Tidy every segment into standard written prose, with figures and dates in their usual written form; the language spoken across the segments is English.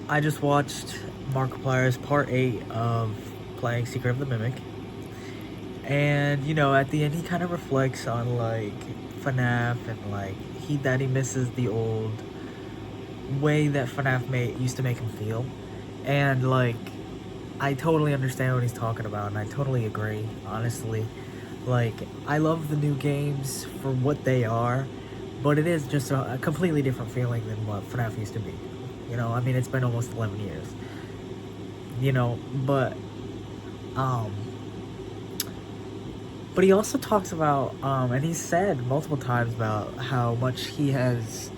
I just watched Markiplier's part 8 of playing Secret of the Mimic. And, at the end he kind of reflects on, like, FNAF and, like, he misses the old way that FNAF used to make him feel. And, like, I totally understand what he's talking about, and I totally agree, honestly. Like, I love the new games for what they are, but it is just a completely different feeling than what FNAF used to be. I mean, it's been almost 11 years. But, um, but he also talks about, and he's said multiple times about how much he has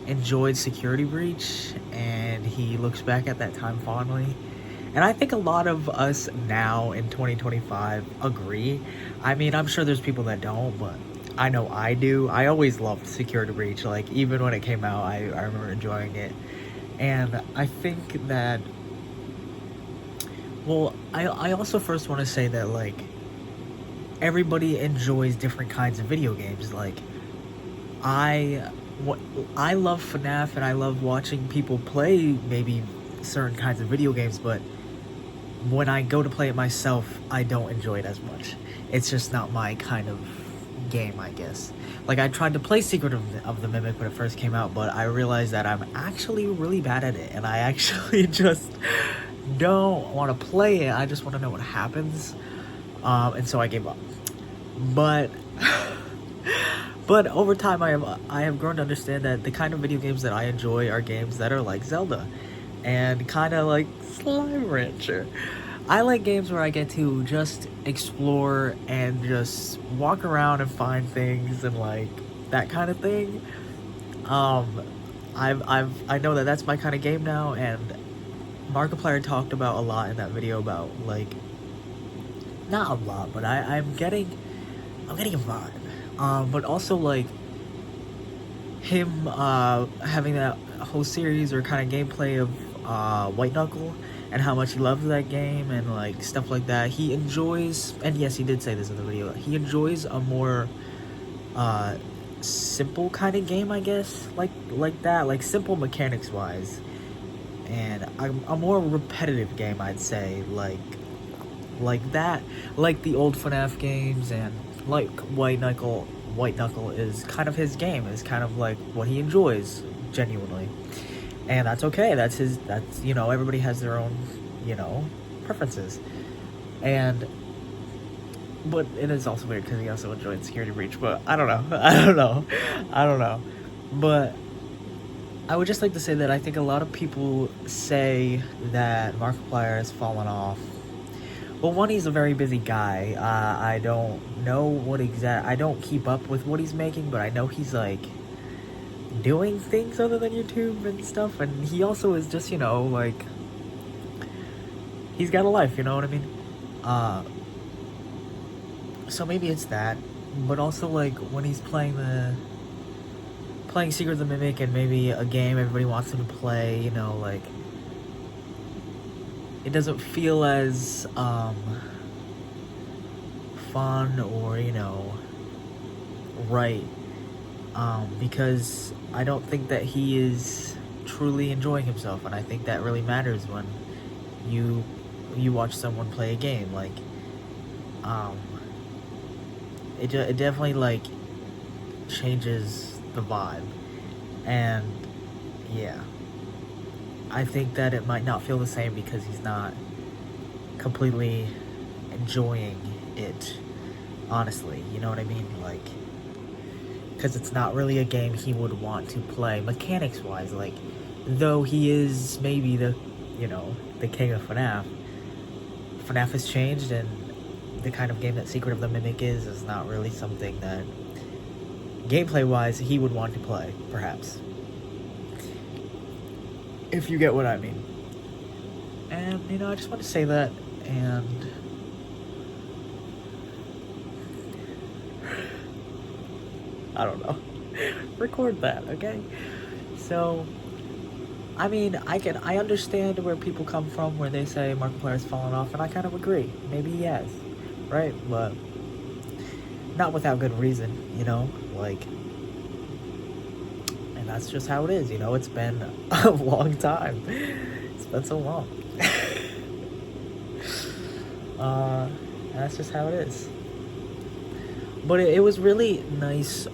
enjoyed Security Breach, and he looks back at that time fondly. And I think a lot of us now in 2025 agree. I mean, I'm sure there's people that don't, but I know I do. I always loved Security Breach. Like, even when it came out, I remember enjoying it. And I think that, well, I also first want to say that, like, everybody enjoys different kinds of video games. Like, I love FNAF, and I love watching people play maybe certain kinds of video games, but when I go to play it myself, I don't enjoy it as much. It's just not my kind of game, I guess. Like, I tried to play Secret of the Mimic when it first came out, but I realized that I'm actually really bad at it, and I actually just don't want to play it. I just want to know what happens, and so I gave up. But but over time, I have grown to understand that the kind of video games that I enjoy are games that are like Zelda, and kind of like Slime Rancher. I like games where I get to just explore and just walk around and find things and, like, that kind of thing. I know that that's my kind of game now, and Markiplier talked about a lot in that video about, like, not a lot, but I'm getting a vibe. But also, like, him having that whole series or kind of gameplay of White Knuckle, and how much he loves that game, and, like, stuff like that. He enjoys, and yes, he did say this in the video, he enjoys a more simple kind of game, I guess, like that, like, simple mechanics wise, and a more repetitive game, I'd say, like that, like the old FNAF games, and like White Knuckle is kind of his game, is kind of like what he enjoys genuinely. And that's okay. That's everybody has their own, preferences. But it is also weird because he also enjoyed Security Breach. But I don't know. I don't know. But I would just like to say that I think a lot of people say that Markiplier has fallen off. Well, one, he's a very busy guy. I don't know I don't keep up with what he's making, but I know he's, like, doing things other than YouTube and stuff, and he also is just, like, he's got a life, you know what I mean? So maybe it's that, but also, like, when he's playing Secret of the Mimic, and maybe a game everybody wants him to play, like, it doesn't feel as fun or, right, because I don't think that he is truly enjoying himself, and I think that really matters when you watch someone play a game. Like, it definitely, like, changes the vibe, and yeah, I think that it might not feel the same because he's not completely enjoying it, honestly, you know what I mean? Like, because it's not really a game he would want to play mechanics wise. Like, though he is maybe the king of FNAF has changed, and the kind of game that Secret of the Mimic is not really something that gameplay wise he would want to play, perhaps, if you get what I mean. And I just want to say that, and I don't know. Record that, okay? So, I mean, I understand where people come from, where they say Markiplier's fallen off, and I kind of agree. Maybe he has, right? But not without good reason, like, and And that's just how it is, you know? It's been a long time. It's been so long. That's just how it is. But it was really nice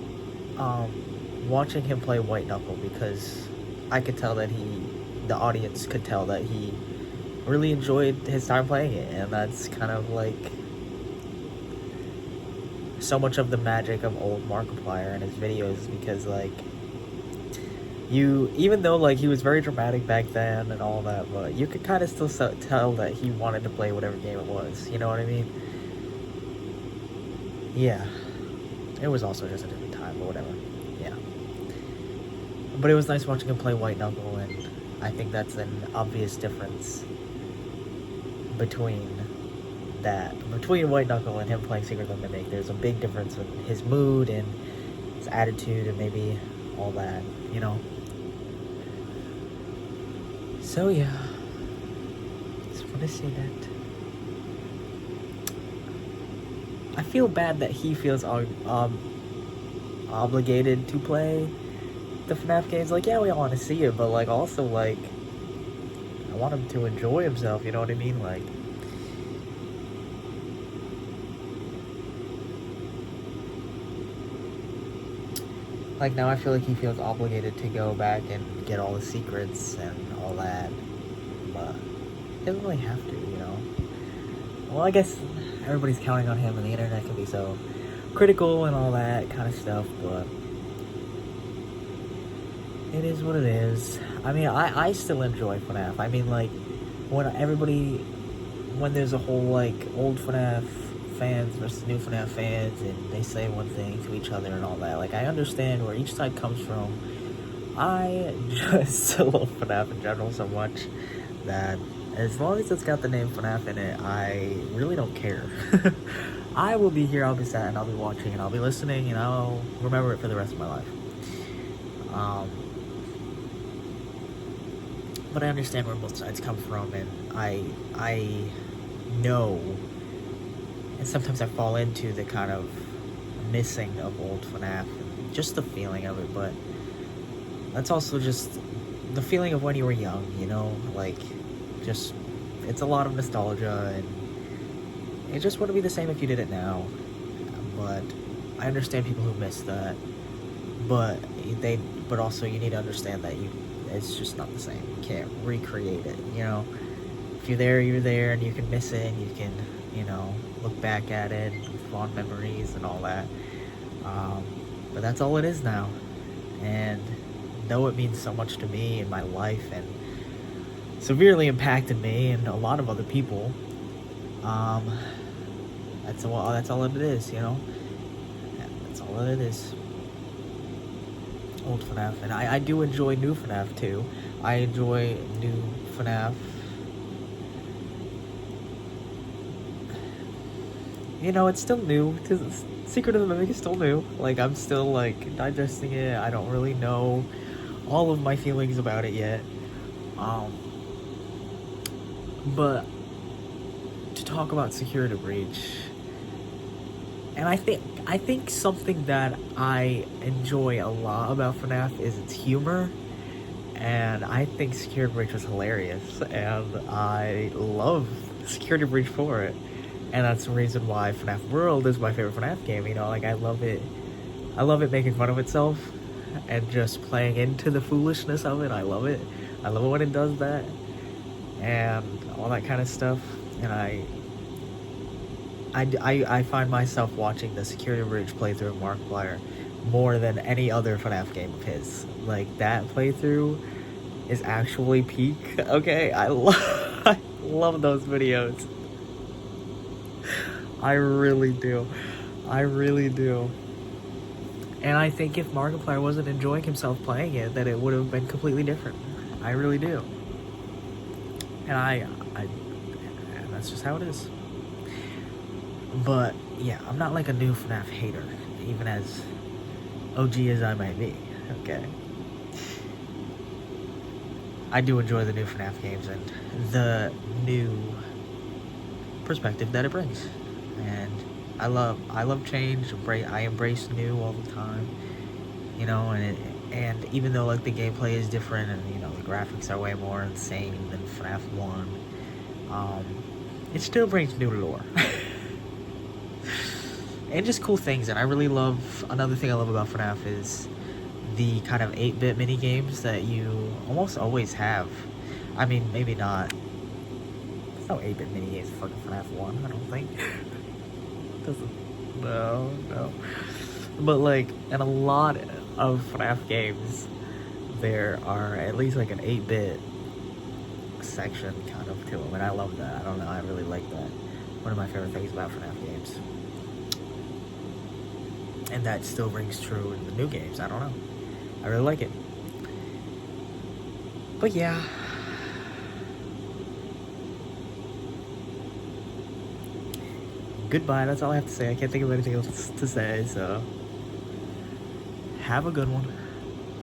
watching him play White Knuckle, because I could tell that the audience could tell that he really enjoyed his time playing it, and that's kind of like so much of the magic of old Markiplier and his videos, because like even though like he was very dramatic back then and all that, but you could kind of still tell that he wanted to play whatever game it was, you know what I mean? Yeah, it was also just a different time, but whatever. Yeah, but it was nice watching him play White Knuckle, and I think that's an obvious difference between White Knuckle and him playing Secret of the Mimic. There's a big difference in his mood and his attitude and maybe all that, you know? So yeah, just want to say that. I feel bad that he feels obligated to play the FNAF games. Like, yeah, we all want to see it, but like also like I want him to enjoy himself, you know what I mean? Like now I feel like he feels obligated to go back and get all the secrets and all that, but he doesn't really have to, you know? Well, I guess everybody's counting on him, and the internet can be so critical and all that kind of stuff, but it is what it is. I mean, I still enjoy FNAF. I mean, like, when there's a whole, like, old FNAF fans versus new FNAF fans, and they say one thing to each other and all that, like, I understand where each side comes from. I just love FNAF in general so much that as long as it's got the name FNAF in it, I really don't care. I will be here, I'll be sat, and I'll be watching, and I'll be listening, and I'll remember it for the rest of my life. But I understand where both sides come from, and I know, and sometimes I fall into the kind of missing of old FNAF, and just the feeling of it, but that's also just the feeling of when you were young, you know, like, just, it's a lot of nostalgia, and it just wouldn't be the same if you did it now, but I understand people who miss that, but also you need to understand that it's just not the same. You can't recreate it, you know? If you're there, and you can miss it, and you can, you know, look back at it, and fond memories and all that, but that's all it is now, and though it means so much to me in my life, and severely impacted me and a lot of other people, that's all it is, you know? Yeah, that's all it is. Old FNAF, and I do enjoy new FNAF too. I enjoy new FNAF. You know, it's still new. Secret of the Mimic is still new. Like, I'm still, like, digesting it. I don't really know all of my feelings about it yet. But to talk about Security Breach, and I think something that I enjoy a lot about FNAF is its humor, and I think Security Breach was hilarious, and I love Security Breach for it, and that's the reason why FNAF World is my favorite FNAF game, you know, like, I love it making fun of itself, and just playing into the foolishness of it. I love it when it does that, and all that kind of stuff, and I find myself watching the Security Breach playthrough of Markiplier more than any other FNAF game of his. Like, that playthrough is actually peak. Okay, I love those videos. I really do. And I think if Markiplier wasn't enjoying himself playing it, that it would have been completely different. I really do. And and that's just how it is. But yeah, I'm not like a new FNAF hater, even as OG as I might be, okay? I do enjoy the new FNAF games and the new perspective that it brings. And I love change, I embrace new all the time, you know, and And even though like the gameplay is different and you know the graphics are way more insane than FNAF 1, it still brings new lore. And just cool things. And I really love, another thing I love about FNAF is the kind of 8-bit mini games that you almost always have. I mean, maybe not. There's no 8-bit mini games in fucking FNAF 1, I don't think. No. But like, in a lot of FNAF games, there are at least like an 8-bit section kind of to them, and I love that. I don't know, I really like that. One of my favorite things about FNAF games. And that still rings true in the new games. I don't know. I really like it. But yeah. Goodbye, that's all I have to say. I can't think of anything else to say, so have a good one.